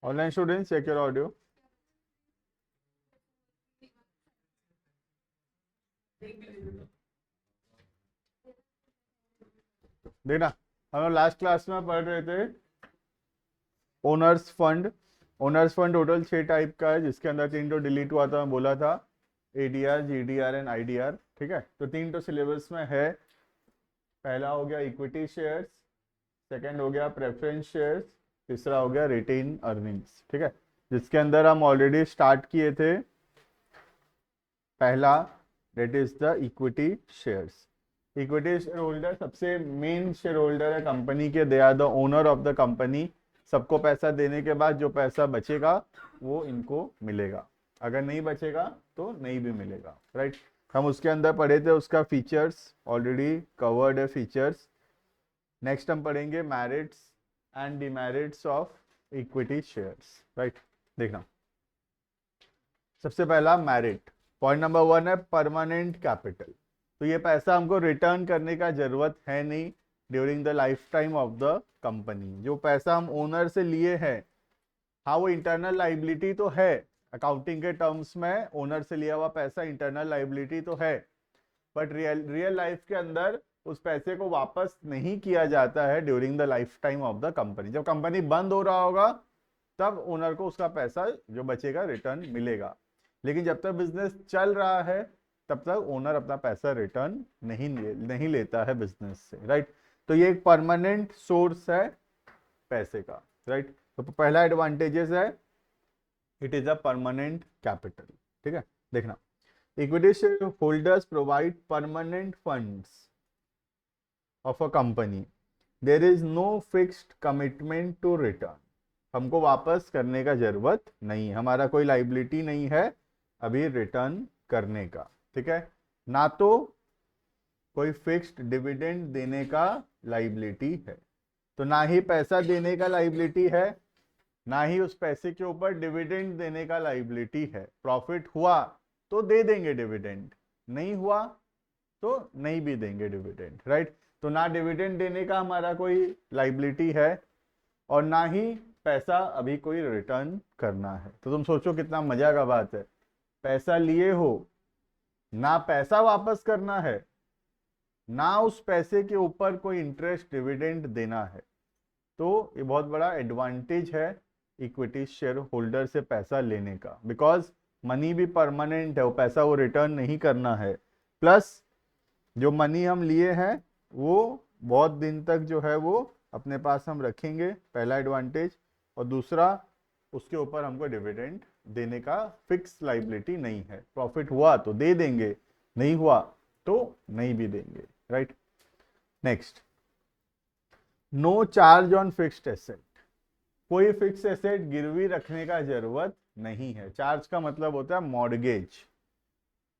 Online students check your audio. देखना, हम लोग लास्ट क्लास में पढ़ रहे थे owners fund. Owners fund total 6 type का है, जिसके अंदर 3 तो डिलीट हुआ था, मैं बोला था, एडीआर, जीडीआर एंड आईडीआर। ठीक है, तो 3 तो सिलेबस में है। पहला हो गया इक्विटी शेयर्स, सेकंड हो गया प्रेफरेंस शेयर्स, तीसरा हो गया रिटेन अर्निंग्स। ठीक है, जिसके अंदर हम ऑलरेडी स्टार्ट किए थे पहला, that is the equity shares. Equity share holder सबसे मेन शेयर होल्डर है कंपनी के, they are the owner of the company. सबको पैसा देने के बाद जो पैसा बचेगा वो इनको मिलेगा, अगर नहीं बचेगा तो नहीं भी मिलेगा। राइट, हम उसके अंदर पढ़े थे, उसका फीचर्स ऑलरेडी कवर्ड है फीचर्स। नेक्स्ट हम पढ़ेंगे merits and demerits of equity shares. Right, देखना, सबसे पहला मेरिट, पॉइंट नंबर 1 है परमानेंट कैपिटल। तो ये पैसा हमको रिटर्न करने का जरूरत है नहीं during the life time of the company. जो पैसा हम ओनर से लिए हैं, हाँ वो इंटरनल लाइबिलिटी तो है, अकाउंटिंग के टर्म्स में ओनर से लिया हुआ पैसा इंटरनल लाइबिलिटी तो है, बट रियल लाइफ के अंदर उस पैसे को वापस नहीं किया जाता है during the life time of the company. जब कंपनी बंद हो रहा होगा तब ओनर को उसका पैसा जो बचेगा रिटर्न मिलेगा, लेकिन जब तक बिजनेस चल रहा है तब तक ओनर अपना पैसा रिटर्न नहीं लेता है बिजनेस से। राइट, तो ये एक परमानेंट सोर्स है पैसे का। राइट, तो पहला एडवांटेजेस है, it is a permanent capital. ठीक है, देखना, equity share holders provide permanent funds of a company, there is no fixed commitment to return. हमको वापस करने का जरूरत नहीं, हमारा कोई लाइबिलिटी नहीं है अभी रिटर्न करने का। ठीक है, ना तो कोई फिक्स्ड डिविडेंड देने का लाइबिलिटी है, तो ना ही पैसा देने का लाइबिलिटी है, ना ही उस पैसे के ऊपर डिविडेंड देने का लाइबिलिटी है। प्रॉफिट हुआ तो दे देंगे डिविडेंड, नहीं हुआ तो नहीं भी देंगे डिविडेंड। राइट, तो ना डिविडेंड देने का हमारा कोई लाइबिलिटी है और ना ही पैसा अभी कोई रिटर्न करना है। तो तुम सोचो कितना मजा का बात है, पैसा लिए हो, ना पैसा वापस करना है, ना उस पैसे के ऊपर कोई इंटरेस्ट डिविडेंड देना है। तो ये बहुत बड़ा एडवांटेज है इक्विटी शेयर होल्डर से पैसा लेने का, बिकॉज मनी भी परमानेंट है, वो पैसा वो रिटर्न नहीं करना है। प्लस जो मनी हम लिए हैं वो बहुत दिन तक जो है वो अपने पास हम रखेंगे, पहला एडवांटेज। और दूसरा, उसके ऊपर हमको डिविडेंड देने का फिक्स लाइबिलिटी नहीं है, प्रॉफिट हुआ तो दे देंगे, नहीं हुआ तो नहीं भी देंगे। Right, next, no charge on fixed asset. कोई फिक्स एसेट गिरवी रखने का जरूरत नहीं है। चार्ज का मतलब होता है मॉर्गेज।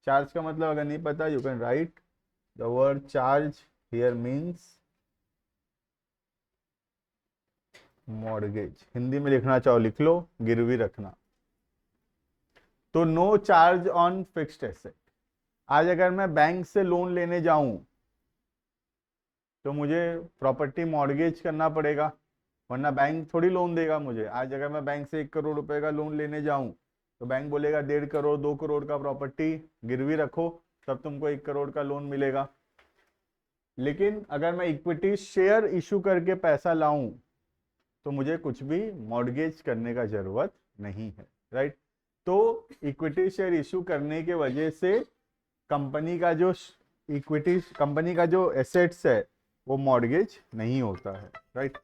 चार्ज का मतलब अगर नहीं पता, you can write the word charge here means mortgage. Hindi में लिखना चाहो लिख लो, गिरवी रखना। तो no charge on fixed asset. आज अगर मैं बैंक से लोन लेने जाऊं तो मुझे प्रॉपर्टी मॉर्गेज करना पड़ेगा, वरना बैंक थोड़ी लोन देगा मुझे। आज अगर मैं बैंक से 1 करोड़ रुपए का लोन लेने जाऊं तो बैंक बोलेगा 1.5 करोड़ 2 करोड़ का प्रॉपर्टी गिरवी रखो, तब तुमको 1 करोड़ का लोन मिलेगा। लेकिन अगर मैं इक्विटी शेयर इशू करके पैसा लाऊं तो मुझे कुछ भी मॉर्गेज करने का जरूरत नहीं है। राइट, तो इक्विटी शेयर इशू करने के वजह से कंपनी का जो इक्विटी, कंपनी का जो एसेट्स है वो मॉर्गेज नहीं होता है। राइट।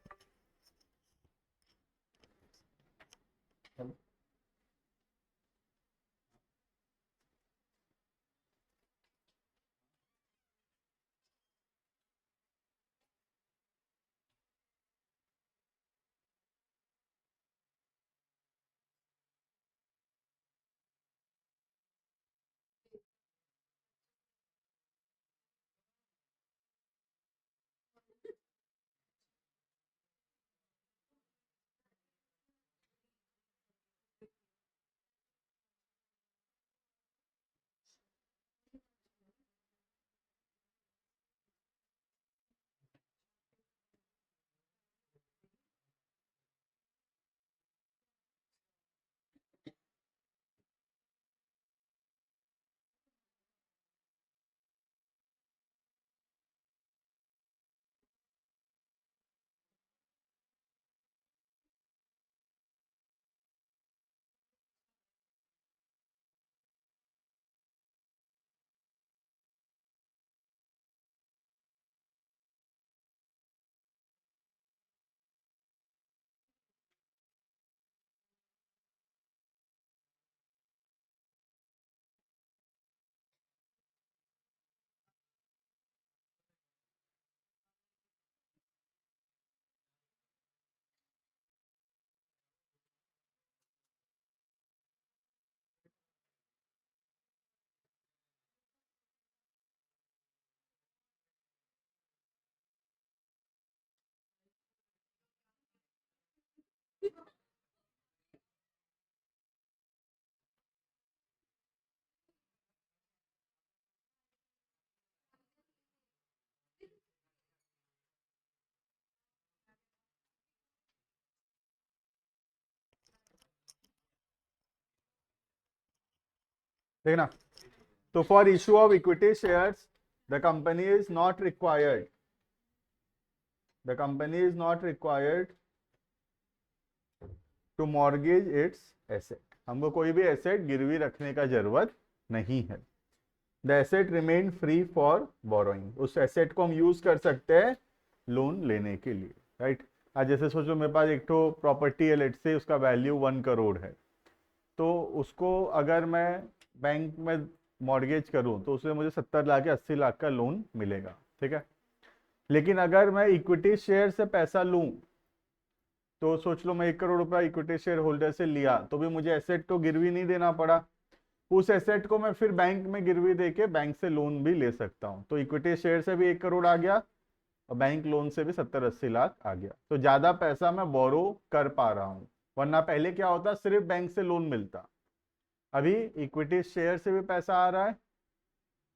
देखना, तो for issue of equity shares the company is not required, the company is not required to mortgage its asset, हमको कोई भी एसेट गिरवी रखने का जरूरत नहीं है। The asset remain free for borrowing, उस एसेट को हम यूज कर सकते हैं लोन लेने के लिए, राइट। आज जैसे सोचो मेरे पास एक तो प्रॉपर्टी है, लेट से उसका वैल्यू 1 करोड़ है, तो उसको अगर मैं बैंक में मॉर्गेज करूं तो उससे मुझे 70 लाख या 80 लाख का लोन मिलेगा, ठीक है। लेकिन अगर मैं इक्विटी शेयर से पैसा लूं, तो सोच लो मैं 1 करोड़ रुपया इक्विटी शेयर होल्डर से लिया, तो भी मुझे एसेट तो गिरवी नहीं देना पड़ा, उस एसेट को मैं फिर बैंक में गिरवी देके बैंक से लोन भी ले सकता हूं। तो इक्विटी शेयर से भी 1 करोड़ आ गया और बैंक लोन से भी 70-80 लाख आ गया, तो ज्यादा पैसा मैं बोरो कर पा रहा हूं। वरना पहले क्या होता, सिर्फ बैंक से लोन मिलता, अभी इक्विटी शेयर से भी पैसा आ रहा है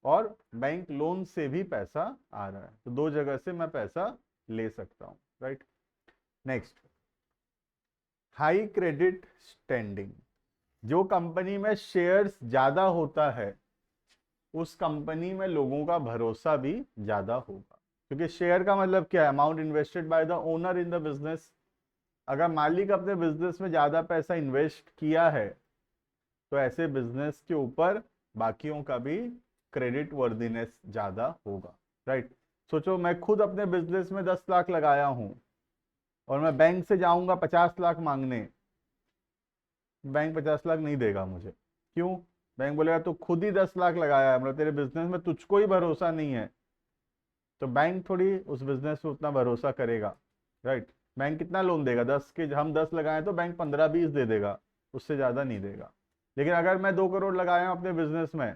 और बैंक लोन से भी पैसा आ रहा है, तो दो जगह से मैं पैसा ले सकता हूं, right. Next, high credit standing, जो कंपनी में शेयर्स ज्यादा होता है उस कंपनी में लोगों का भरोसा भी ज्यादा होगा, क्योंकि शेयर का मतलब क्या है, amount invested by the owner in the business. अगर मालिक अपने बिजनेस में ज्यादा पैसा इन्वेस्ट किया है तो ऐसे बिजनेस के ऊपर बाकियों का भी क्रेडिट वर्दीनेस ज्यादा होगा, राइट। सोचो मैं खुद अपने बिजनेस में 10 लाख लगाया हूं और मैं बैंक से जाऊंगा 50 लाख मांगने, बैंक 50 लाख नहीं देगा मुझे। क्यों? बैंक बोलेगा तू खुद ही 10 लाख लगाया है, मतलब तेरे बिजनेस में तुझको ही भरोसा नहीं है, तो बैंक थोड़ी उस बिजनेस में उतना भरोसा करेगा, राइट। बैंक कितना लोन देगा, 10 के हम 10 लगाए तो बैंक 15-20 दे देगा, उससे ज्यादा नहीं देगा। लेकिन अगर मैं 2 करोड़ लगाया हूं अपने बिजनेस में,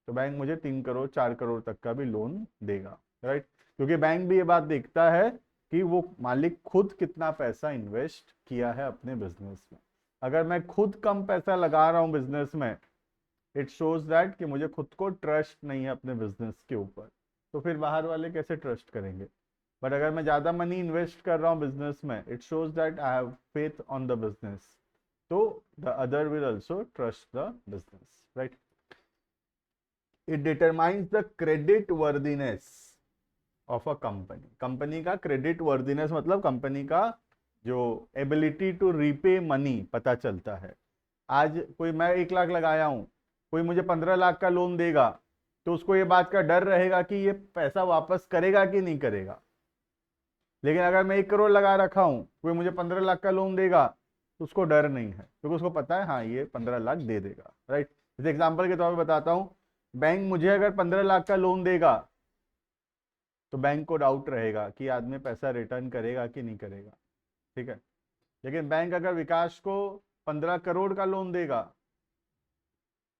तो बैंक मुझे 3 करोड़ 4 करोड़ तक का भी लोन देगा, राइट। क्योंकि बैंक भी ये बात देखता है कि वो मालिक खुद कितना पैसा इन्वेस्ट किया है अपने बिजनेस में। अगर मैं खुद कम पैसा लगा रहा हूं बिजनेस में, इट शोज दैट कि मुझे खुद को ट्रस्ट नहीं है अपने बिजनेस के ऊपर, तो फिर बाहर वाले कैसे ट्रस्ट करेंगे। बट अगर मैं ज्यादा मनी इन्वेस्ट कर रहा हूँ बिजनेस में, it shows that I have faith on the business, तो the other will also trust the business, right. It determines the credit worthiness of a company, company का क्रेडिट वर्दीनेस मतलब company का जो ability to repay money पता चलता है। आज कोई, मैं 1 लाख लगाया हूं, कोई मुझे 15 लाख का लोन देगा, तो उसको ये बात का डर रहेगा कि ये पैसा वापस करेगा कि नहीं करेगा। लेकिन अगर मैं 1 करोड़ लगा रखा हूं, कोई मुझे 15 लाख का लोन देगा, तो उसको डर नहीं है, क्योंकि उसको पता है हाँ ये 15 लाख दे देगा, राइट। जैसे एग्जाम्पल के तौर पर बताता हूँ, बैंक मुझे अगर 15 लाख का लोन देगा, तो बैंक को डाउट रहेगा कि आदमी पैसा रिटर्न करेगा कि नहीं करेगा, ठीक है। लेकिन बैंक अगर विकास को 15 करोड़ का लोन देगा,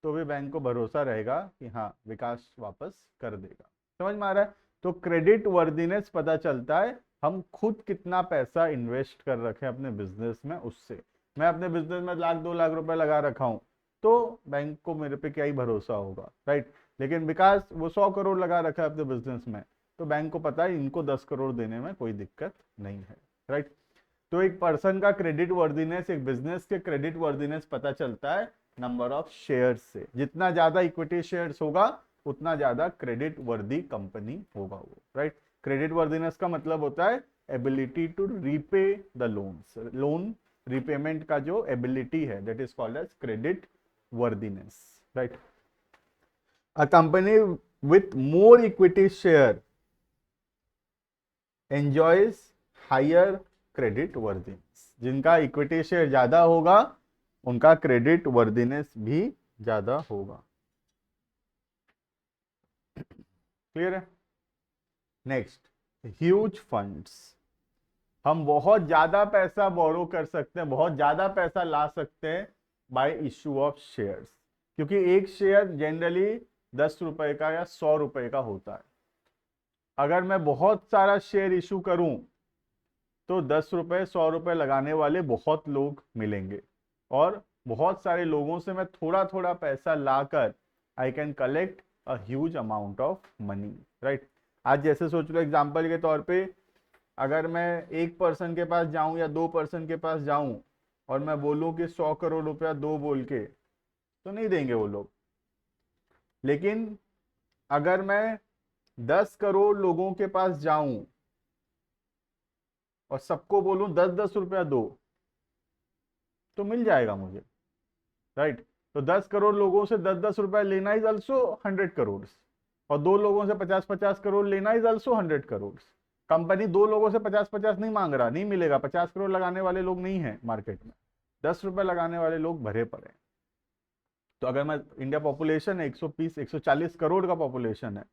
तो भी बैंक को भरोसा रहेगा कि हाँ विकास वापस कर देगा। समझ में आ रहा है? तो क्रेडिट वर्दीनेस पता चलता है हम खुद कितना पैसा इन्वेस्ट कर रखे हैं अपने बिजनेस में, उससे। मैं अपने बिजनेस में 1-2 लाख रुपए लगा रखा हूं, तो बैंक को मेरे पे क्या ही भरोसा होगा, राइट। लेकिन विकास वो 100 करोड़ लगा रखा है अपने बिजनेस में, तो बैंक को पता है इनको 10 करोड़ देने में कोई दिक्कत नहीं है, राइट। तो एक पर्सन का क्रेडिट वर्दीनेस, एक बिजनेस के क्रेडिट वर्दीनेस पता चलता है नंबर ऑफ शेयर्स से। जितना ज्यादा इक्विटी शेयर्स होगा उतना ज्यादा क्रेडिट वर्दी कंपनी होगा वो, राइट। क्रेडिट वर्दीनेस का मतलब होता है ability to repay the loans, loan repayment का जो एबिलिटी है, that is called as creditworthiness, right. A company with more equity share enjoys higher creditworthiness, जिनका इक्विटी शेयर ज्यादा होगा उनका क्रेडिट वर्दीनेस भी ज्यादा होगा। क्लियर है? नेक्स्ट, ह्यूज फंड्स, हम बहुत ज्यादा पैसा बोरो कर सकते हैं, बहुत ज्यादा पैसा ला सकते हैं बाय इश्यू ऑफ शेयर्स, क्योंकि एक शेयर जनरली 10 रुपए का या 100 रुपए का होता है। अगर मैं बहुत सारा शेयर इशू करूं तो 10 रुपए 100 रुपए लगाने वाले बहुत लोग मिलेंगे, और बहुत सारे लोगों से मैं थोड़ा थोड़ा पैसा लाकर I can collect a huge amount of money, right. आज जैसे सोच लो एग्जांपल के तौर पे, अगर मैं एक पर्सन के पास जाऊं या 2 पर्सन के पास जाऊं और मैं बोलूं कि 100 करोड़ रुपया दो बोल के, तो नहीं देंगे वो लोग, लेकिन अगर मैं 10 करोड़ लोगों के पास जाऊं और सबको बोलूं 10-10 रुपया दो, तो मिल जाएगा मुझे, राइट। तो 10 करोड़ लोगों से 10-10 रुपया लेना इज ऑल्सो 100 करोड़, और दो लोगों से 50-50 करोड़ लेना इज ऑल्सो 100 करोड़। कंपनी दो लोगों से 50-50 नहीं मांग रहा, नहीं मिलेगा, 50 करोड़ लगाने वाले लोग नहीं है मार्केट में, 10 रुपए लगाने वाले लोग भरे पड़े हैं। तो अगर मैं, इंडिया पॉपुलेशन है 120-140 करोड़ का पॉपुलेशन है,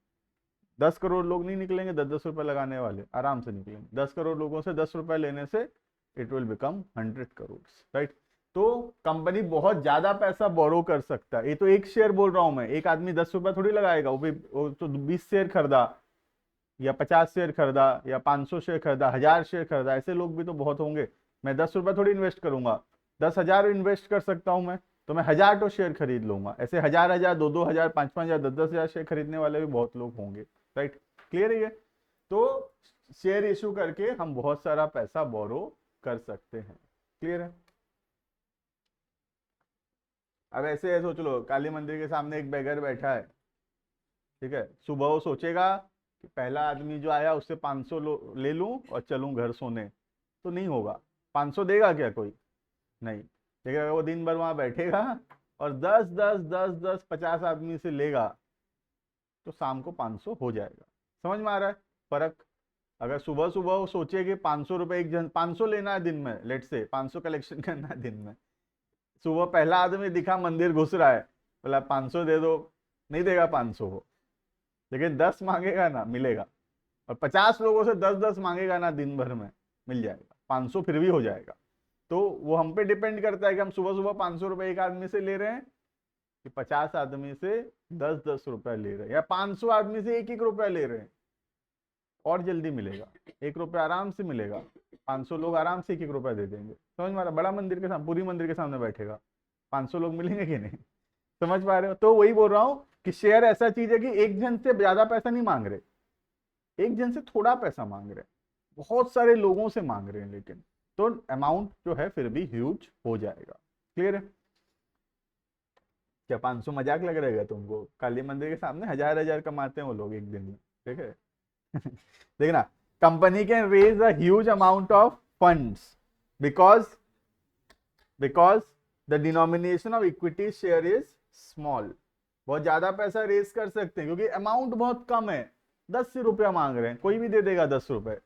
10 करोड़ लोग नहीं निकलेंगे 10-10 रुपए लगाने वाले, आराम से निकलेंगे। 10 करोड़ लोगों से 10 रुपए लेने से it will become 100 crore, right. तो कंपनी बहुत ज्यादा पैसा बोरो कर सकता है। ये तो एक शेयर बोल रहा हूं मैं, एक आदमी 10 रुपए थोड़ी लगाएगा, वो तो 20 शेयर खरीदा या 50 शेयर खरीदा या 500 शेयर खरीदा, 1000 शेयर खरीदा, ऐसे लोग भी तो बहुत होंगे। मैं 10 रुपए थोड़ी इन्वेस्ट करूंगा, 10,000 इन्वेस्ट कर सकता हूं मैं, तो मैं 1000 तो शेयर खरीद लूंगा। ऐसे 1000-1000, 2-2 हजार, 5-5 हजार, 10-10 हजार शेयर खरीदने वाले भी बहुत लोग होंगे, राइट। क्लियर है ये? तो शेयर इशू करके हम बहुत सारा पैसा बोरो कर सकते हैं। क्लियर है? अब ऐसे सोच लो, काली मंदिर के सामने एक बेगर बैठा है, ठीक है। सुबह वो सोचेगा कि पहला आदमी जो आया उससे 500 ले लूं और चलूं घर सोने, तो नहीं होगा। 500 देगा क्या कोई? नहीं। लेकिन अगर वो दिन भर वहां बैठेगा और 10-10-10-10 50 आदमी से लेगा, तो शाम को 500 हो जाएगा। समझ में आ रहा है फर्क? अगर सुबह सुबह वो सोचे कि 500 रुपए एक जन, 500 लेना है दिन में, लेट से 500 कलेक्शन करना है दिन में, सुबह पहला आदमी दिखा मंदिर घुस रहा है, बोला 500 दे दो, नहीं देगा 500 हो, लेकिन 10 मांगेगा ना, मिलेगा। और 50 लोगों से 10-10 मांगेगा ना दिन भर में, मिल जाएगा 500, फिर भी हो जाएगा। तो वो हम पे डिपेंड करता है कि हम सुबह सुबह 500 रुपए एक आदमी से ले रहे हैं कि 50 आदमी से 10-10 रुपया ले रहे हैं, या 500 आदमी से 1-1 रुपया ले रहे हैं, और जल्दी मिलेगा। 1 रुपया आराम से मिलेगा, 500 लोग आराम से 1-1 रुपया दे देंगे। समझ में आ रहा? बड़ा मंदिर के सामने, पूरी मंदिर के सामने बैठेगा, 500 लोग मिलेंगे कि नहीं? समझ पा रहे हो? तो वही बोल रहा हूं कि शेयर ऐसा चीज है कि एक जन से ज्यादा पैसा नहीं मांग रहे, एक जन से थोड़ा पैसा मांग रहे हैं, बहुत सारे लोगों से मांग रहे हैं, लेकिन तो अमाउंट जो है फिर भी ह्यूज हो जाएगा। क्लियर है? क्या 500 मजाक लग रहेगा तुमको? काली मंदिर के सामने 1000-1000 कमाते हैं वो लोग एक दिन में, ठीक है। देखना, company can raise a huge amount of funds because because the denomination of equity share is small. बहुत ज्यादा पैसा रेज कर सकते हैं क्योंकि अमाउंट बहुत कम है, 10 रुपया मांग रहे हैं, कोई भी दे देगा 10 रुपए।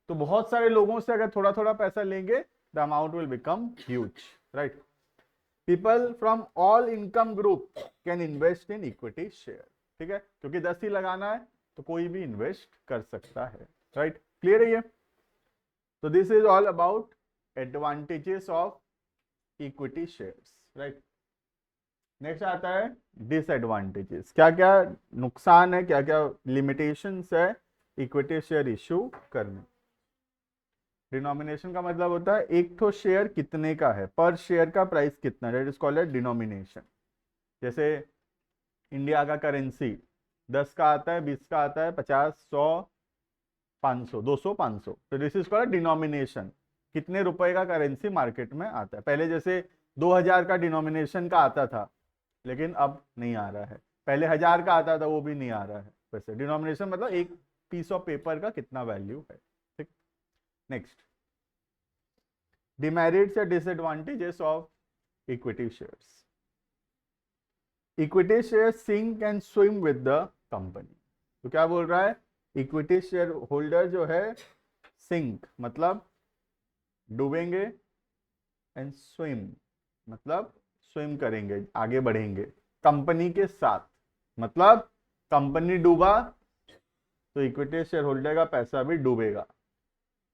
तो बहुत सारे लोगों से अगर थोड़ा थोड़ा पैसा लेंगे, the amount will become huge, right. People from all income group can invest in equity share, ठीक है, क्योंकि 10 ही लगाना है तो कोई भी इन्वेस्ट कर सकता है, राइट। क्लियर है ये? तो this is all about advantages of equity shares, right. Next आता है डिसएडवांटेजेस। क्या क्या नुकसान है, क्या क्या लिमिटेशंस है इक्विटी शेयर इशू करने। डिनोमिनेशन का मतलब होता है एक तो शेयर कितने का है, पर शेयर का प्राइस कितना, दैट इज कॉल्ड डिनोमिनेशन। जैसे इंडिया का करेंसी 10 का आता है, 20 का आता है, 50, 100, 500, 200, 500, तो दिस इज कॉल्ड डिनोमिनेशन। कितने रुपए का करेंसी मार्केट में आता है। पहले जैसे 2000 का डिनोमिनेशन का आता था, लेकिन अब नहीं आ रहा है। पहले 1000 का आता था, वो भी नहीं आ रहा है। वैसे डिनोमिनेशन मतलब एक पीस ऑफ पेपर का कितना वैल्यू है, ठीक। नेक्स्ट, डिमेरिट्स या disadvantages of equity shares. Equity share sink and swim with the company. तो क्या बोल रहा है, इक्विटी शेयर होल्डर जो है सिंक मतलब डूबेंगे, एंड स्विम मतलब स्विम करेंगे, आगे बढ़ेंगे कंपनी के साथ। मतलब कंपनी डूबा तो इक्विटी शेयर होल्डर का पैसा भी डूबेगा।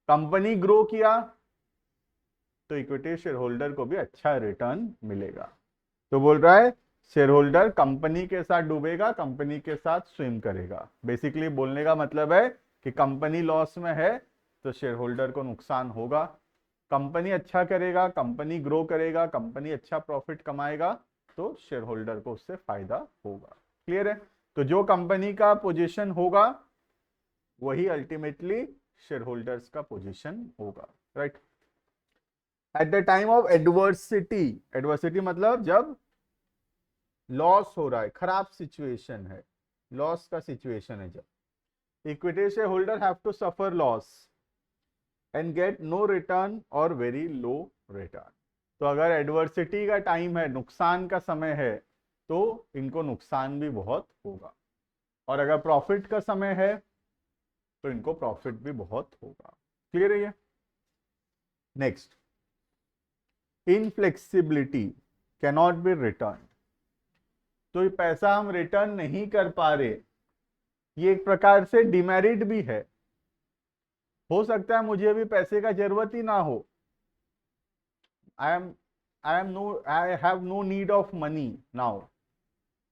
कंपनी ग्रो किया तो इक्विटी शेयर होल्डर को भी अच्छा रिटर्न मिलेगा। तो बोल रहा है शेयर होल्डर कंपनी के साथ डूबेगा, कंपनी के साथ स्विम करेगा। बेसिकली बोलने का मतलब है कि कंपनी लॉस में है तो शेयर होल्डर को नुकसान होगा, कंपनी अच्छा करेगा, कंपनी ग्रो करेगा, कंपनी अच्छा प्रॉफिट कमाएगा तो शेयर होल्डर को उससे फायदा होगा। क्लियर है? तो जो कंपनी का पोजीशन होगा वही अल्टीमेटली शेयर होल्डर्स का पोजीशन होगा, right. At the time of adversity, adversity मतलब जब लॉस हो रहा है, खराब सिचुएशन है, लॉस का सिचुएशन है जब equity share holder have to suffer loss and get no return और वेरी लो रिटर्न। तो अगर एडवर्सिटी का टाइम है, नुकसान का समय है, तो इनको नुकसान भी बहुत होगा, और अगर प्रॉफिट का समय है तो इनको प्रॉफिट भी बहुत होगा। क्लियर है ये? Next, inflexibility cannot be return. तो ये पैसा हम रिटर्न नहीं कर पा रहे, ये एक प्रकार से डिमेरिट भी है। हो सकता है मुझे अभी पैसे का जरूरत ही ना हो, I have no need of money now.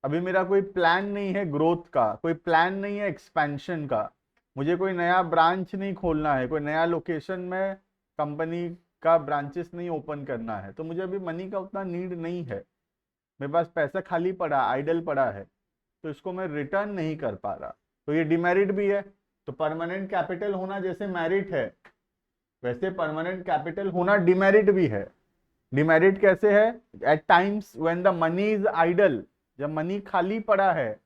अभी मेरा कोई प्लान नहीं है ग्रोथ का, कोई प्लान नहीं है एक्सपेंशन का, मुझे कोई नया ब्रांच नहीं खोलना है, कोई नया लोकेशन में कंपनी का ब्रांचेस नहीं ओपन करना है, तो मुझे अभी मनी का उतना नीड नहीं है, मेरे पास पैसा खाली पड़ा, आइडल पड़ा है, तो इसको मैं रिटर्न नहीं कर पा रहा, तो ये डिमेरिट भी है। तो परमानेंट कैपिटल होना जैसे मेरिट है, वैसे परमानेंट कैपिटल होना डिमेरिट भी है। डिमेरिट कैसे है? At times when the money is idle, जब मनी खाली पड़ा है,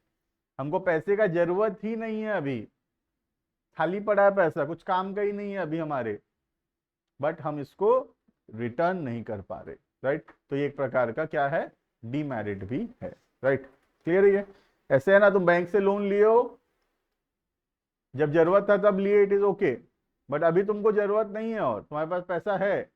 हमको पैसे का जरूरत ही नहीं है, अभी खाली पड़ा है पैसा, कुछ काम का ही नहीं है अभी हमारे, बट हम इसको रिटर्न नहीं कर पा रहे, राइट? तो ये एक प्रकार का क्या है? डीमेरिट भी है, राइट? क्लियर है ये? ऐसे है ना, तुम बैंक से लोन लिए हो, जब जरूरत था तब लिए, इट इज ओके, बट अभी तुमको जरूरत नहीं है और तुम्हारे पास पैसा है,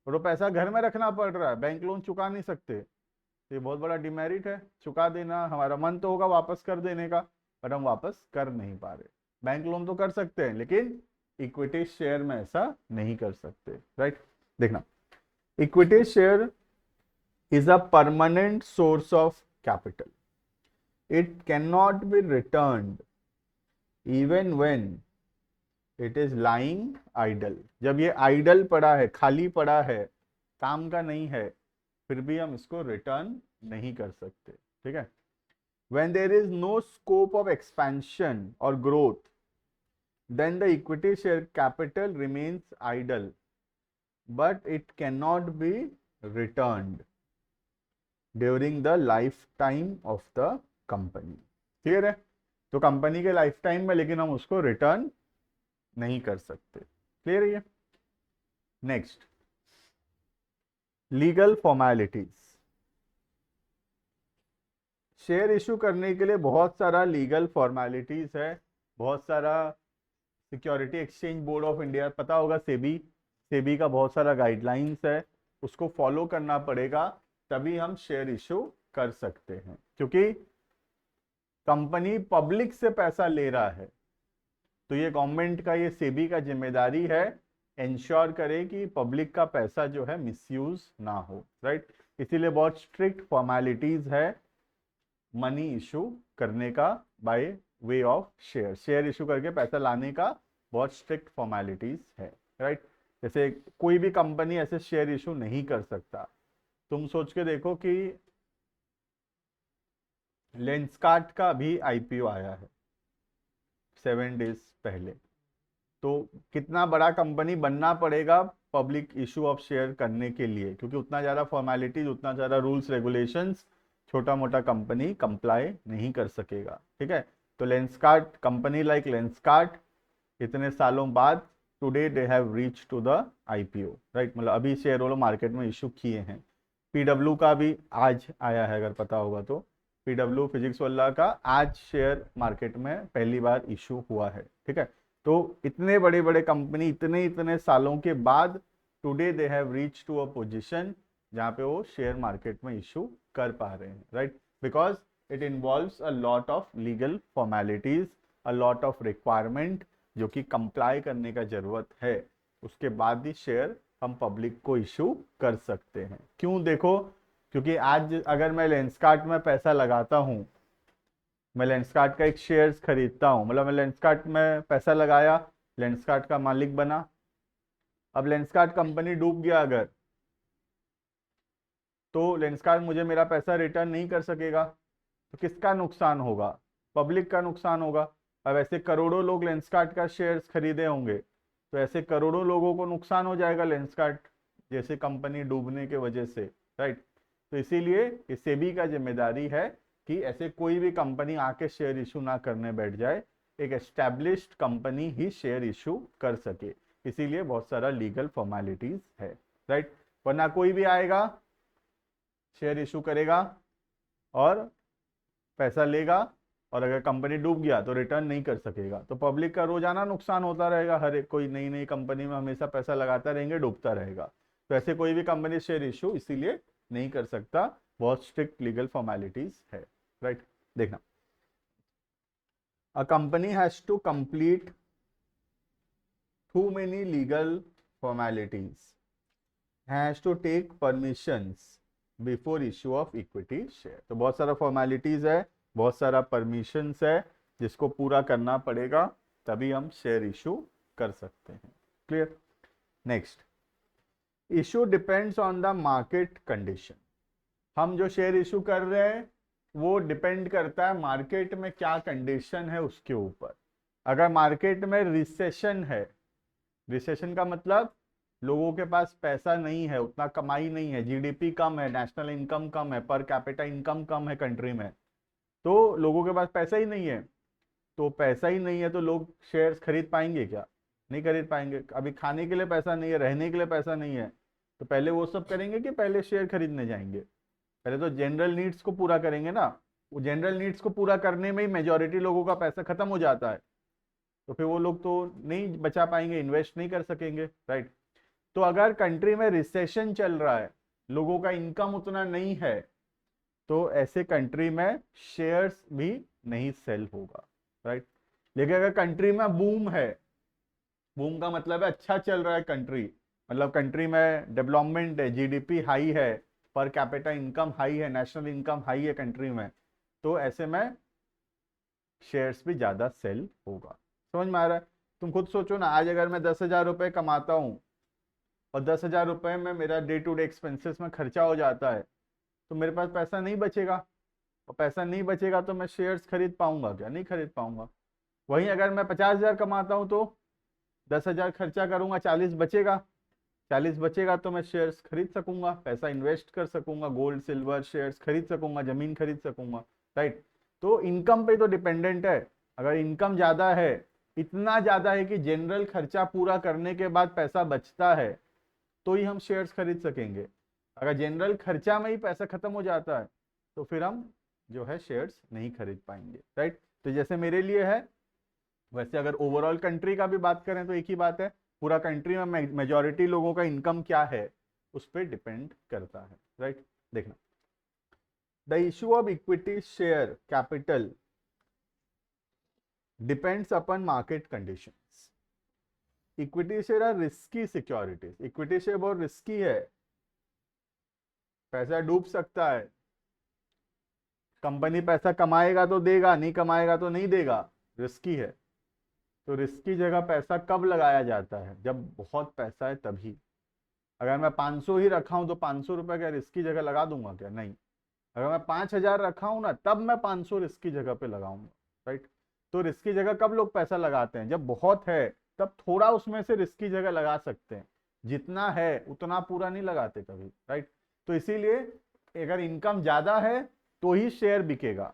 और वो पैसा घर में रखना पड़ रहा है, बैंक लोन चुका नहीं सकते, तो ये बहुत बड़ा डिमेरिट है। चुका देना, हमारा मन तो होगा वापस कर देने का, पर हम वापस कर नहीं पा रहे। बैंक लोन तो कर सकते हैं, लेकिन इक्विटी शेयर में ऐसा नहीं कर सकते, राइट? देखना, equity share is a permanent source of capital. It cannot be returned even when it is lying idle. जब ये idle पड़ा है, खाली पड़ा है, काम का नहीं है, फिर भी हम इसको रिटर्न नहीं कर सकते, ठीक है? When there is no scope of expansion or growth, then the equity share capital remains idle, but it cannot be returned during the life time of the company. Clear है? तो कंपनी के life time में लेकिन हम उसको return नहीं कर सकते। क्लियर है ये? Next, legal formalities. Share issue करने के लिए बहुत सारा लीगल फॉर्मेलिटीज है, बहुत सारा security exchange board of India, पता होगा सेबी, सेबी का बहुत सारा गाइडलाइंस है, उसको फॉलो करना पड़ेगा, तभी हम शेयर इशू कर सकते हैं, क्योंकि कंपनी पब्लिक से पैसा ले रहा है, तो ये गवर्नमेंट का, ये सेबी का जिम्मेदारी है इंश्योर करे कि पब्लिक का पैसा जो है मिसयूज ना हो, राइट? इसीलिए बहुत स्ट्रिक्ट फॉर्मेलिटीज है मनी इशू करने का by way of share, share issue करके पैसा लाने का बहुत स्ट्रिक्ट फॉर्मेलिटीज है, राइट? जैसे कोई भी कंपनी ऐसे शेयर इशू नहीं कर सकता। तुम सोच के देखो कि लेंसकार्ट का भी आईपीओ आया है 7 डेज पहले, तो कितना बड़ा कंपनी बनना पड़ेगा पब्लिक इशू ऑफ शेयर करने के लिए, क्योंकि उतना ज़्यादा फॉर्मेलिटीज, उतना ज़्यादा रूल्स रेगुलेशंस छोटा मोटा कंपनी कंप्लाई नहीं कर सकेगा, ठीक है? तो लेंसकार्ट, कंपनी लाइक लेंसकार्ट, इतने सालों बाद today they have reach to the IPO, right? मतलब अभी शेयर वो लोग मार्केट में इशू किए हैं। पीडब्ल्यू का भी आज आया है, अगर पता होगा तो, पीडब्ल्यू फिजिक्स वाला का आज शेयर मार्केट में पहली बार इशू हुआ है, ठीक है? तो इतने बड़े बड़े कंपनी इतने सालों के बाद today they have reach to a position जहाँ पे वो शेयर मार्केट में इशू कर पा रहे हैं, right? Because it involves a lot of legal formalities, a lot of requirement जो कि कंप्लाई करने का जरूरत है, उसके बाद ही शेयर हम पब्लिक को इशू कर सकते हैं। क्यों? देखो, क्योंकि आज अगर मैं लेंसकार्ट में पैसा लगाता हूं, मैं लेंसकार्ट का एक शेयर्स खरीदता हूं, मतलब मैं लेंसकार्ट में पैसा लगाया, लेंसकार्ट का मालिक बना, अब लेंसकार्ट कंपनी डूब गया अगर, तो लेंसकार्ट मुझे मेरा पैसा रिटर्न नहीं कर सकेगा, तो किसका नुकसान होगा? पब्लिक का नुकसान होगा। अब ऐसे करोड़ों लोग लेंसकार्ट का शेयर्स खरीदे होंगे, तो ऐसे करोड़ों लोगों को नुकसान हो जाएगा लेंसकार्ट जैसे कंपनी डूबने के वजह से, राइट? तो इसीलिए ये सेबी का जिम्मेदारी है कि ऐसे कोई भी कंपनी आके शेयर इशू ना करने बैठ जाए, एक एस्टैब्लिश्ड कंपनी ही शेयर इशू कर सके। इसीलिए बहुत सारा लीगल फॉर्मेलिटीज है, राइट। वरना कोई भी आएगा, शेयर इशू करेगा और पैसा लेगा, और अगर कंपनी डूब गया तो रिटर्न नहीं कर सकेगा, तो पब्लिक का रोजाना नुकसान होता रहेगा। हर एक कोई नई नई कंपनी में हमेशा पैसा लगाता रहेंगे, डूबता रहेगा। तो ऐसे कोई भी कंपनी शेयर इशू इसीलिए नहीं कर सकता, बहुत स्ट्रिक्ट लीगल फॉर्मेलिटीज है, राइट। देखना, a company has to complete too many legal formalities, has to take permissions before issue of equity share। तो बहुत सारा फॉर्मेलिटीज है, बहुत सारा परमिशंस है जिसको पूरा करना पड़ेगा, तभी हम शेयर इशू कर सकते हैं। Clear. Next, issue depends on the market condition. हम जो शेयर इशू कर रहे हैं वो डिपेंड करता है मार्केट में क्या कंडीशन है उसके ऊपर। अगर मार्केट में रिसेशन है, रिसेशन का मतलब लोगों के पास पैसा नहीं है, उतना कमाई नहीं है, जीडीपी कम है, नेशनल इनकम कम है, पर कैपिटा इनकम कम है कंट्री में, तो लोगों के पास पैसा ही नहीं है। तो पैसा ही नहीं है तो लोग शेयर्स खरीद पाएंगे क्या? नहीं खरीद पाएंगे। अभी खाने के लिए पैसा नहीं है, रहने के लिए पैसा नहीं है, तो पहले वो सब करेंगे कि पहले शेयर खरीदने जाएंगे? पहले तो जनरल नीड्स को पूरा करेंगे ना। वो जनरल नीड्स को पूरा करने में ही मेजॉरिटी लोगों का पैसा खत्म हो जाता है, तो फिर वो लोग तो नहीं बचा पाएंगे, इन्वेस्ट नहीं कर सकेंगे, राइट। तो अगर कंट्री में रिसेशन चल रहा है, लोगों का इनकम उतना नहीं है, तो ऐसे कंट्री में शेयर्स भी नहीं सेल होगा, राइट। लेकिन अगर कंट्री में बूम है, बूम का मतलब है अच्छा चल रहा है कंट्री, मतलब कंट्री में डेवलपमेंट है, जीडीपी हाई है, पर कैपिटा इनकम हाई है, नेशनल इनकम हाई है कंट्री में, तो ऐसे में शेयर्स भी ज्यादा सेल होगा। समझ में आ रहा है? तुम खुद सोचो ना, आज अगर मैं 10,000 रुपये कमाता हूँ और 10,000 रुपये में मेरा डे टू डे एक्सपेंसेस में खर्चा हो जाता है, तो मेरे पास पैसा नहीं बचेगा, और पैसा नहीं बचेगा तो मैं शेयर्स खरीद पाऊंगा क्या? नहीं खरीद पाऊंगा। वहीं अगर मैं 50,000 कमाता हूँ तो 10,000 खर्चा करूंगा, 40 बचेगा, 40 बचेगा तो मैं शेयर्स खरीद सकूंगा, पैसा इन्वेस्ट कर सकूंगा, गोल्ड सिल्वर शेयर्स खरीद सकूंगा, जमीन खरीद सकूंगा, राइट। तो इनकम पे तो डिपेंडेंट है। अगर इनकम ज्यादा है, इतना ज्यादा है कि जनरल खर्चा पूरा करने के बाद पैसा बचता है, तो ही हम शेयर्स खरीद सकेंगे। अगर जनरल खर्चा में ही पैसा खत्म हो जाता है तो फिर हम जो है शेयर्स नहीं खरीद पाएंगे, राइट। तो जैसे मेरे लिए है, वैसे अगर ओवरऑल कंट्री का भी बात करें तो एक ही बात है, पूरा कंट्री में मेजॉरिटी लोगों का इनकम क्या है उस पर डिपेंड करता है, राइट। देखना, the issue of equity share capital depends upon market conditions. Equity share are risky securities. Equity share बहुत रिस्की है, पैसा डूब सकता है। कंपनी पैसा कमाएगा तो देगा, नहीं कमाएगा तो नहीं देगा, रिस्की है। तो रिस्की जगह पैसा कब लगाया जाता है? जब बहुत पैसा है तभी। अगर मैं 500 ही रखा हूं तो 500 रुपए क्या रिस्की जगह लगा दूंगा क्या? नहीं। अगर मैं 5,000 रखा हूं ना, तब मैं 500 रिस्की जगह पे लगाऊंगा, राइट। तो रिस्की जगह कब लोग पैसा लगाते हैं? जब बहुत है, तब थोड़ा उसमें से रिस्की जगह लगा सकते हैं, जितना है उतना पूरा नहीं लगाते कभी, राइट। तो इसीलिए अगर इनकम ज्यादा है तो ही शेयर बिकेगा,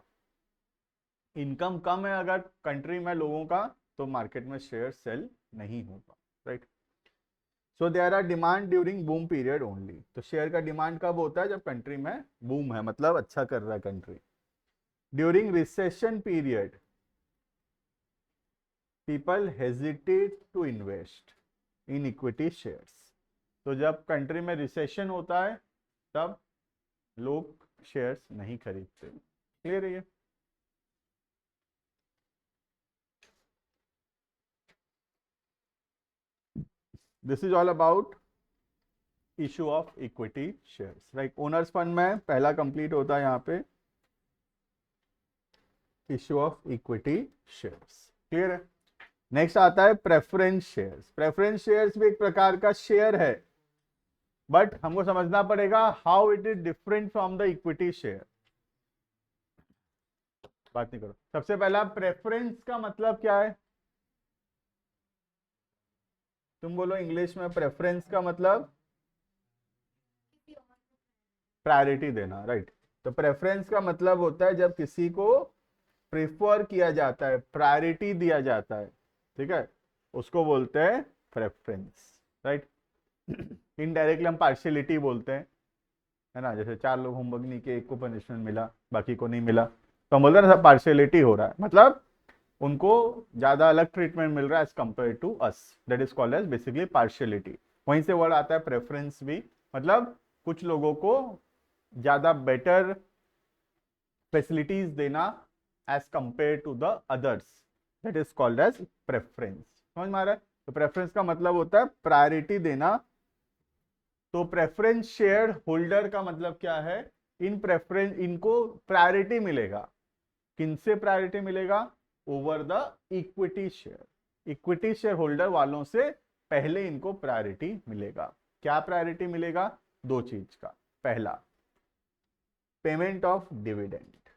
इनकम कम है अगर कंट्री में लोगों का, तो मार्केट में शेयर सेल नहीं होगा, right. So there are demand during boom period only. तो शेयर का डिमांड कब होता है? जब कंट्री में बूम है, मतलब अच्छा कर रहा है country. During recession period people hesitate to invest in equity shares. तो जब कंट्री में रिसेशन होता है तब लोग शेयर्स नहीं खरीदते। क्लियर है ये? This is all about issue of equity shares, right. Owner's fund में पहला कंप्लीट होता है यहाँ पे issue of equity shares. Clear है? नेक्स्ट आता है प्रेफरेंस शेयर्स। प्रेफरेंस शेयर्स भी एक प्रकार का शेयर है, बट हमको समझना पड़ेगा how it is different from the equity share. बात नहीं करो। सबसे पहला, प्रेफरेंस का मतलब क्या है? तुम बोलो इंग्लिश में, प्रेफरेंस का मतलब? प्रायोरिटी देना, राइट। तो प्रेफरेंस का मतलब होता है जब किसी को प्रेफर किया जाता है, प्रायोरिटी दिया जाता है, ठीक है, उसको बोलते हैं प्रेफरेंस, राइट। इनडायरेक्टली हम पार्शियलिटी बोलते हैं, है ना, जैसे 4 लोग होमवर्क नहीं किए, एक को पनिशमेंट मिला बाकी को नहीं मिला, तो हम बोलते हैं ना सब पार्शियलिटी हो रहा है, मतलब उनको ज्यादा अलग ट्रीटमेंट मिल रहा है as compare to us, that is called as basically partiality. वहीं से वर्ड आता है प्रेफरेंस भी, मतलब कुछ लोगों को ज्यादा बेटर फैसिलिटीज देना as compare to the others, that is called as preference. समझ में आ रहा है? तो प्रेफरेंस का मतलब होता है प्रायोरिटी देना। तो प्रेफरेंस शेयर होल्डर का मतलब क्या है, इन प्रेफरेंस इनको प्रायोरिटी मिलेगा, किनसे प्रायोरिटी मिलेगा, over the equity share, equity share holder वालों से पहले इनको प्रायोरिटी मिलेगा। क्या प्रायोरिटी मिलेगा, 2 चीज का। पहला, पेमेंट ऑफ डिविडेंड,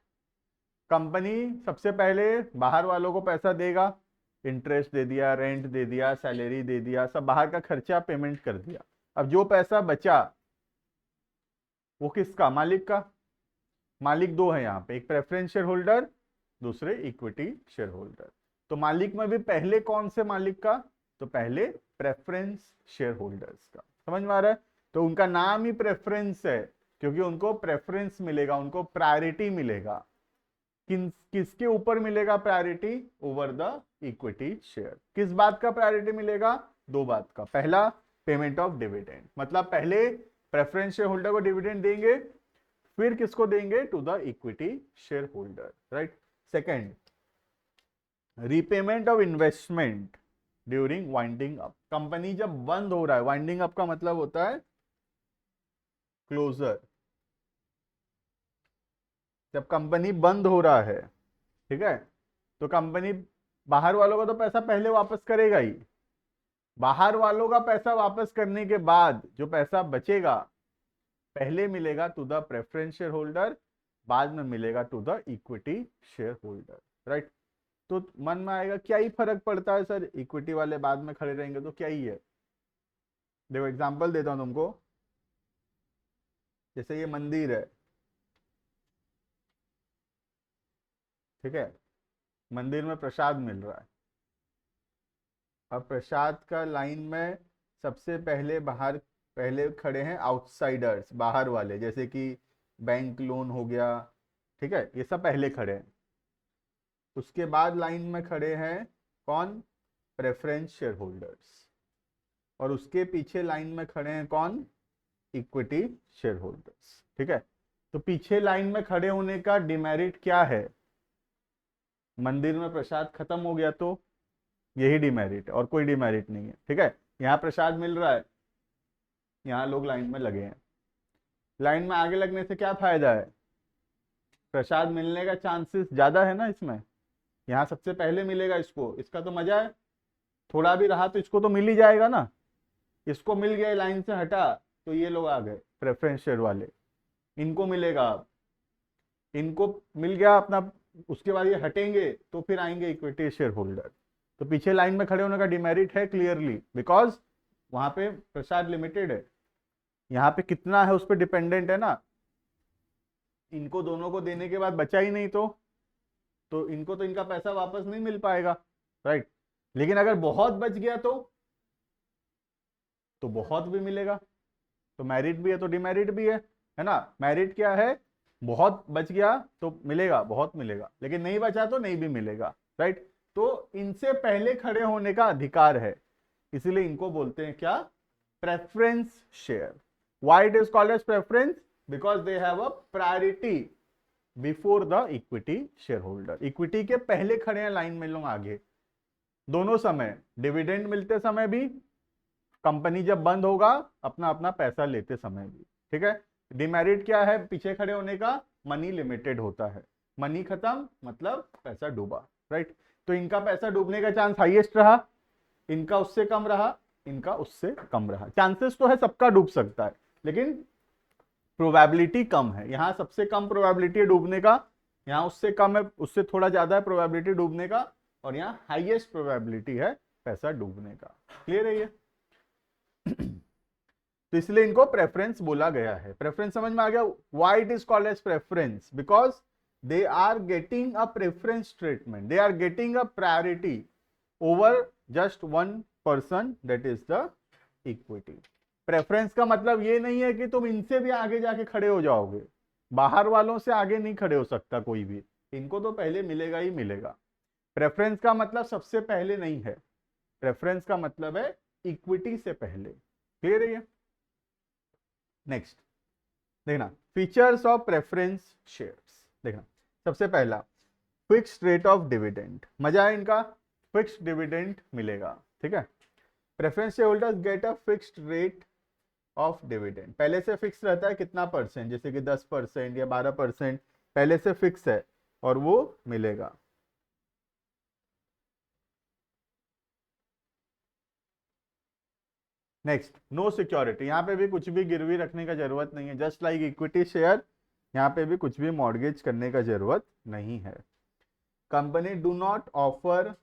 कंपनी सबसे पहले बाहर वालों को पैसा देगा, इंटरेस्ट दे दिया, रेंट दे दिया, सैलरी दे दिया, सब बाहर का खर्चा पेमेंट कर दिया। अब जो पैसा बचा वो किसका, मालिक का। मालिक 2 है यहाँ पे, एक प्रेफरेंस शेयर होल्डर, दूसरे इक्विटी शेयर होल्डर। तो मालिक में भी पहले कौन से मालिक का, तो पहले प्रेफरेंस शेयर होल्डर्स का। समझ में आ रहा है? तो उनका नाम ही प्रेफरेंस है क्योंकि उनको प्रेफरेंस मिलेगा, उनको प्रायोरिटी मिलेगा। किसके ऊपर मिलेगा priority, over the equity share. किस बात का प्रायोरिटी मिलेगा, 2 बात का। पहला, पेमेंट ऑफ डिविडेंड, मतलब पहले प्रेफरेंस शेयर होल्डर को डिविडेंड देंगे, फिर किसको देंगे, to the equity share holder, right. Second, repayment of investment during winding up, company जब बंद हो रहा है, वाइंडिंग अप का मतलब होता है क्लोजर, जब कंपनी बंद हो रहा है, ठीक है, तो कंपनी बाहर वालों का तो पैसा पहले वापस करेगा ही, बाहर वालों का पैसा वापस करने के बाद जो पैसा बचेगा पहले मिलेगा to the preference share holder, बाद में मिलेगा to the equity share holder, right. तो मन में आएगा क्या ही फर्क पड़ता है सर, इक्विटी वाले बाद में खड़े रहेंगे तो क्या ही है। देखो एग्जांपल देता हूं तुमको, जैसे ये मंदिर है, ठीक है, मंदिर में प्रसाद मिल रहा है, अब प्रसाद का लाइन में सबसे पहले बाहर पहले खड़े हैं आउटसाइडर्स, बाहर वाले, जैसे कि बैंक लोन हो गया, ठीक है, ये सब पहले खड़े हैं। उसके बाद लाइन में खड़े हैं कौन, प्रेफरेंस शेयर होल्डर्स, और उसके पीछे लाइन में खड़े हैं कौन, इक्विटी शेयर होल्डर्स, ठीक है। तो पीछे लाइन में खड़े होने का डिमेरिट क्या है, मंदिर में प्रसाद खत्म हो गया तो यही डिमेरिट है और कोई डिमेरिट नहीं है, ठीक है। यहाँ प्रसाद मिल रहा है, यहाँ लोग लाइन में लगे हैं, लाइन में आगे लगने से क्या फायदा है, प्रसाद मिलने का चांसेस ज्यादा है ना इसमें, यहाँ सबसे पहले मिलेगा इसको, इसका तो मजा है, थोड़ा भी रहा तो इसको तो मिल ही जाएगा ना, इसको मिल गया, लाइन से हटा तो ये लोग आ गए प्रेफरेंस शेयर वाले, इनको मिलेगा, इनको मिल गया अपना, उसके बाद ये हटेंगे तो फिर आएंगे इक्विटी शेयर होल्डर। तो पीछे लाइन में खड़े होने का डिमेरिट है क्लियरली, बिकॉज वहां पे प्रसाद लिमिटेड है, यहाँ पे कितना है उस पर डिपेंडेंट है ना, इनको दोनों को देने के बाद बचा ही नहीं तो इनको तो इनका पैसा वापस नहीं मिल पाएगा, राइट। लेकिन अगर बहुत बच गया तो बहुत भी मिलेगा, तो मेरिट भी है तो डिमेरिट भी है ना। मेरिट क्या है, बहुत बच गया तो मिलेगा, बहुत मिलेगा, लेकिन नहीं बचा तो नहीं भी मिलेगा, राइट। तो इनसे पहले खड़े होने का अधिकार है, इसीलिए इनको बोलते हैं क्या, preference share. Why it is called as preference, because they have a priority before the equity share holder, equity के पहले खड़े हैं लाइन में लोग आगे, दोनों समय, डिविडेंड मिलते समय भी, कंपनी जब बंद होगा अपना अपना पैसा लेते समय भी, ठीक है। डिमेरिट क्या है पीछे खड़े होने का, मनी लिमिटेड होता है, मनी खत्म मतलब पैसा डूबा, राइट। तो इनका पैसा डूबने का चांस हाईएस्ट रहा, इनका उससे कम रहा, इनका उससे कम रहा। चांसेस तो है सबका डूब सकता है, लेकिन प्रोबेबिलिटी कम है, यहां सबसे कम प्रोबेबिलिटी है डूबने का, यहाँ उससे कम है, उससे थोड़ा ज्यादा है प्रोबेबिलिटी डूबने का, और यहाँ हाईएस्ट प्रोबेबिलिटी है पैसा डूबने का। क्लियर है ये? तो इसलिए इनको प्रेफरेंस बोला गया है। प्रेफरेंस समझ में आ गया? Why it is called as preference? Because they are getting a preference treatment, they are getting a priority over just one person, that is the equity. Preference का मतलब ये नहीं है कि तुम इनसे भी आगे जाके खड़े हो जाओगे, बाहर वालों से आगे नहीं खड़े हो सकता कोई भी, इनको तो पहले मिलेगा ही मिलेगा। प्रेफरेंस का मतलब सबसे पहले नहीं है, प्रेफरेंस का मतलब है इक्विटी से पहले। क्लियर है ये? नेक्स्ट देखना, फीचर्स ऑफ प्रेफरेंस शेयर्स। देखना, सबसे पहला फिक्स्ड रेट ऑफ डिविडेंड। मजा है इनका, फिक्स्ड डिविडेंड मिलेगा। ठीक है, preference share holders get a fixed rate of dividend. पहले से फिक्स रहता है कितना परसेंट, जैसे कि 10% या 12% पहले से फिक्स है और वो मिलेगा। Next, no security. यहाँ पे भी कुछ भी गिरवी रखने का जरूरत नहीं है, जस्ट लाइक इक्विटी शेयर, यहाँ पे भी कुछ भी मॉर्गेज करने का जरूरत नहीं है। Company do not offer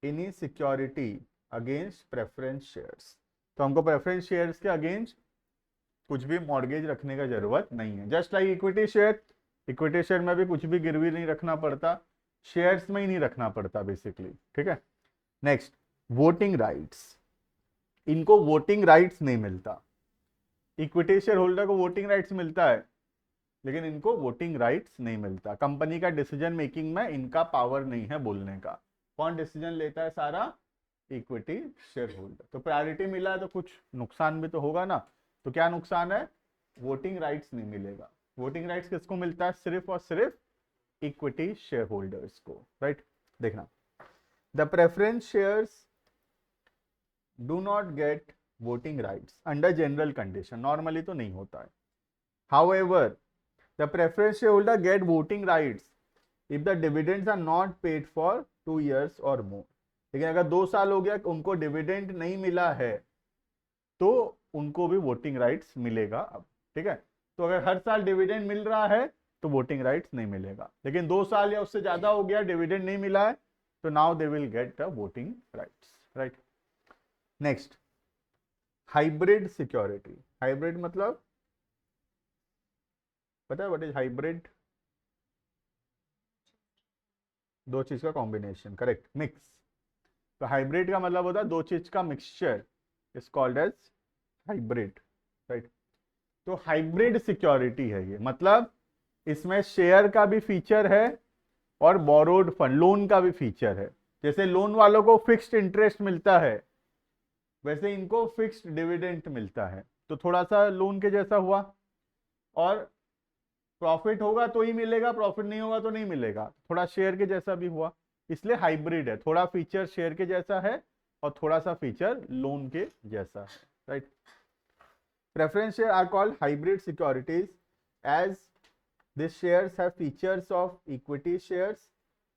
any security against preference shares. तो हमको प्रेफरेंस शेयर्स के अगेंस्ट कुछ भी मॉर्गेज रखने का जरूरत नहीं है, just like equity share. Equity share में भी कुछ भी गिरवी नहीं रखना पड़ता, शेयर्स में ही नहीं रखना पड़ता बेसिकली। ठीक है, नेक्स्ट, वोटिंग राइट्स। इनको वोटिंग राइट्स नहीं मिलता। इक्विटी शेयर होल्डर को वोटिंग राइट्स मिलता है, लेकिन इनको वोटिंग राइट्स नहीं मिलता। कंपनी का डिसीजन मेकिंग में इनका पावर नहीं है बोलने का। कौन डिसीजन लेता है? सारा इक्विटी शेयर होल्डर। तो प्रायोरिटी मिला है तो कुछ नुकसान भी तो होगा ना, तो क्या नुकसान है? वोटिंग राइट्स नहीं मिलेगा। वोटिंग राइट्स किसको मिलता है? सिर्फ और सिर्फ इक्विटी शेयर होल्डर्स को। राइट, देखना, the preference shares do not get voting rights under general condition. Normally तो नहीं होता है। However the preference share holder get voting rights if the dividends are not paid for 2 years और मोर। लेकिन अगर 2 साल हो गया उनको डिविडेंड नहीं मिला है तो उनको भी वोटिंग राइट्स मिलेगा अब। ठीक है, तो अगर हर साल डिविडेंड मिल रहा है तो वोटिंग राइट्स नहीं मिलेगा, लेकिन 2 साल या उससे ज्यादा हो गया डिविडेंड नहीं मिला है तो now they will get the voting rights. Right, next, hybrid security. Hybrid मतलब पता है व्हाट इज हाइब्रिड? दो चीज का कॉम्बिनेशन, करेक्ट, मिक्स। तो हाइब्रिड का मतलब होता है दो चीज का mixture, is called as hybrid. Right, तो हाइब्रिड सिक्योरिटी है ये, मतलब इसमें शेयर का भी फीचर है और बोरोड फंड लोन का भी फीचर है। जैसे लोन वालों को फिक्स्ड इंटरेस्ट मिलता है, वैसे इनको फिक्स्ड डिविडेंड मिलता है, तो थोड़ा सा लोन के जैसा हुआ। और प्रॉफिट होगा तो ही मिलेगा, प्रॉफिट नहीं होगा तो नहीं मिलेगा, थोड़ा शेयर के जैसा भी हुआ, इसलिए हाइब्रिड है। थोड़ा फीचर शेयर के जैसा है और थोड़ा सा फीचर लोन के जैसा है। Right, preference share are called hybrid securities as this shares have features of equity shares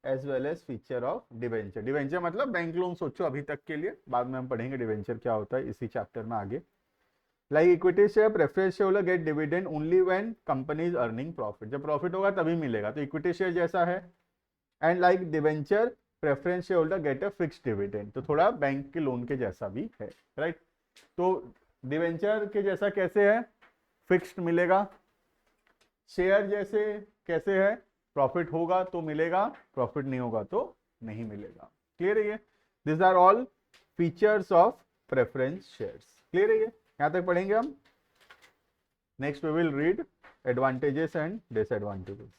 as well as feature of debenture. Debenture मतलब बैंक लोन सोचो अभी तक के लिए, बाद में हम पढ़ेंगे डिवेंचर क्या होता है इसी चैप्टर में आगे। Like equity share, preference share holder gate dividend only when company is earning profit. जब प्रॉफिट होगा तभी मिलेगा, तो इक्विटी शेयर जैसा है। And like debenture, preference share holder get a fixed dividend, तो थोड़ा बैंक के लोन के जैसा भी है। राइट, तो डिवेंचर के जैसा कैसे है? फिक्स्ड मिलेगा। शेयर जैसे कैसे है? प्रॉफिट होगा तो मिलेगा, प्रॉफिट नहीं होगा तो नहीं मिलेगा। क्लियर है ये? This are all features of preference shares. Clear है ये? यहां तक पढ़ेंगे हम। Next we will read advantages and disadvantages.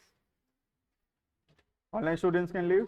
Online students can leave.